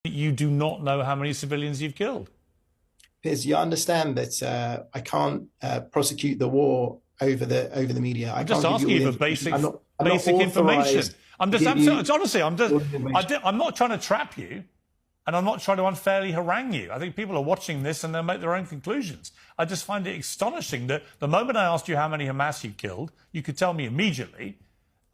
You do not know how many civilians you've killed. Piers, you understand that I can't prosecute the war over the media. I'm just asking you for basic information. I'm not trying to trap you, and I'm not trying to unfairly harangue you. I think people are watching this and they'll make their own conclusions. I just find it astonishing that the moment I asked you how many Hamas you killed, you could tell me immediately,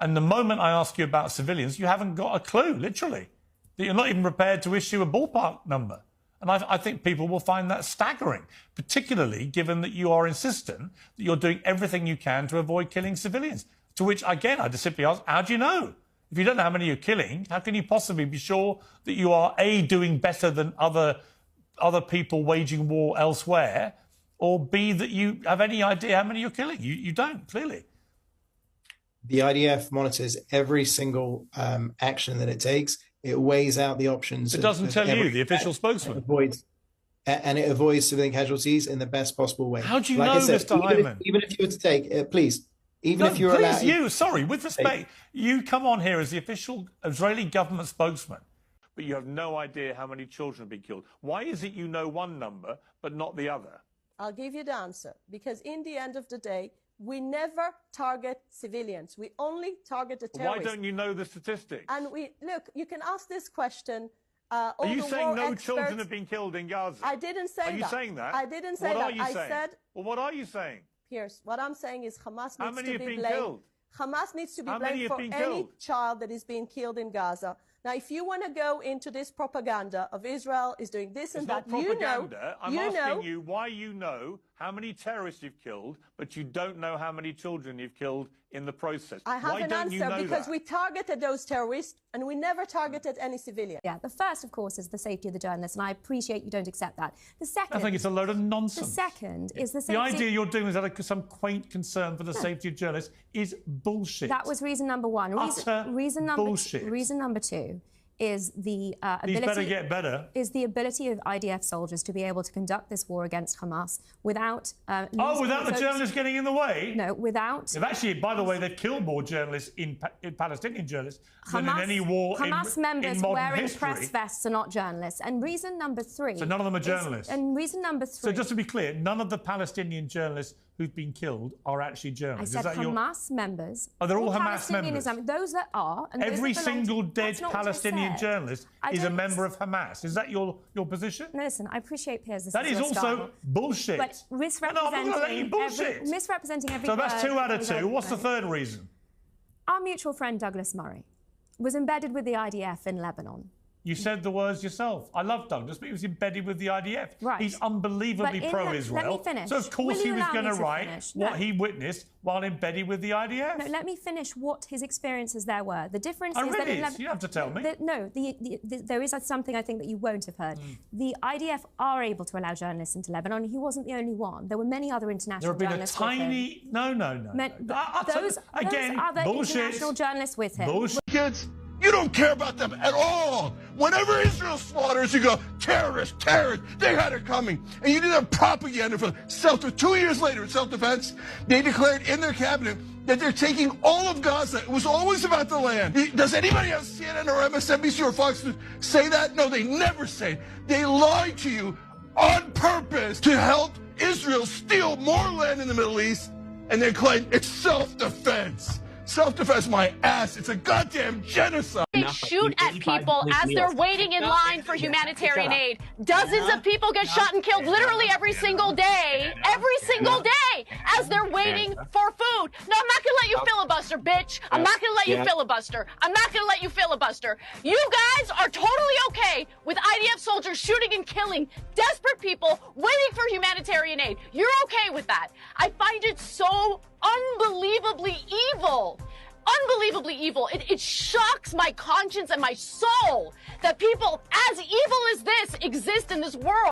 and the moment I ask you about civilians, you haven't got a clue, literally. That you're not even prepared to issue a ballpark number. And I think people will find that staggering, particularly given that you are insistent that you're doing everything you can to avoid killing civilians. To which, again, I just simply ask, how do you know? If you don't know how many you're killing, how can you possibly be sure that you are, A, doing better than other people waging war elsewhere, or B, that you have any idea how many you're killing? You don't, clearly. The IDF monitors every single action that it takes. It weighs out the options. It doesn't tell you, the official spokesman. It avoids civilian casualties in the best possible way. How do you know, Mr. Hyman? Even if you were to take, please, if you're allowed... Sorry, with respect, you come on here as the official Israeli government spokesman, but you have no idea how many children have been killed. Why is it you know one number, but not the other? I'll give you the answer. Because in the end of the day, we never target civilians. We only target the terrorists. Why don't you know the statistics? And look, you can ask this question. Are you saying no children have been killed in Gaza? I didn't say that. Are you saying that? I didn't say that. What are you saying? I said... Well, what are you saying? Piers, what I'm saying is Hamas How needs many to have be been blamed. killed? Hamas needs to be How many blamed have for been any killed? child that is being killed in Gaza. Now, if you want to go into this propaganda of Israel is doing this and that, you know... It's not propaganda. I'm asking you why you know how many terrorists you've killed, but you don't know how many children you've killed in the process. I have an answer because we targeted those terrorists and we never targeted any civilian. Yeah, the first, of course, is the safety of the journalists, and I appreciate you don't accept that. The second... I think it's a load of nonsense. The second is the safety... The idea you're doing is some quaint concern for the safety of journalists is bullshit. That was reason number one. Reason number two is the ability of IDF soldiers to be able to conduct this war against Hamas without... without the journalists getting in the way? No, without... They've actually, by the way, they've killed more journalists, Palestinian journalists, than in any war Hamas members in modern wearing history. press vests are not journalists. And reason number three... So none of them are journalists? And reason number three... So just to be clear, none of the Palestinian journalists who've been killed are actually journalists. I said Hamas members. Oh, they're all Hamas members? Those that are... And every single dead Palestinian journalist is a member of Hamas. Is that your position? No, listen, I appreciate, Piers, that is also bullshit. But misrepresenting every So that's 2 out of 2. What's the third reason? Our mutual friend Douglas Murray was embedded with the IDF in Lebanon. You said the words yourself. I love Douglas, but he was embedded with the IDF. Right. He's unbelievably pro-Israel. Let me finish. So, of course, he was going to write what he witnessed while embedded with the IDF. No, let me finish what his experiences there were. The difference is that... You don't have to tell me. There is something I think that you won't have heard. The IDF are able to allow journalists into Lebanon. He wasn't the only one. There were many other international journalists with him. There have been a tiny... Those other international journalists with him. Bullshit. Kids, you don't care about them at all. Whenever Israel slaughters, you go, terrorists, terrorists, they had it coming. And you do that propaganda for self-defense. 2 years later, in self-defense, they declared in their cabinet that they're taking all of Gaza. It was always about the land. Does anybody on CNN or MSNBC or Fox News say that? No, they never say it. They lied to you on purpose to help Israel steal more land in the Middle East, and they claim it's self-defense. Self-defense my ass. It's a goddamn genocide. They shoot at people as they're waiting in line for humanitarian aid. Dozens of people get shot and killed literally every single day as they're waiting for food. No, I'm not going to let you filibuster, bitch. I'm not going to let you filibuster. I'm not going to let you filibuster. You guys are totally okay with IDF soldiers shooting and killing desperate people waiting for humanitarian aid. You're okay with that. I find it so unbelievably evil. Unbelievably evil. It shocks my conscience and my soul that people as evil as this exist in this world.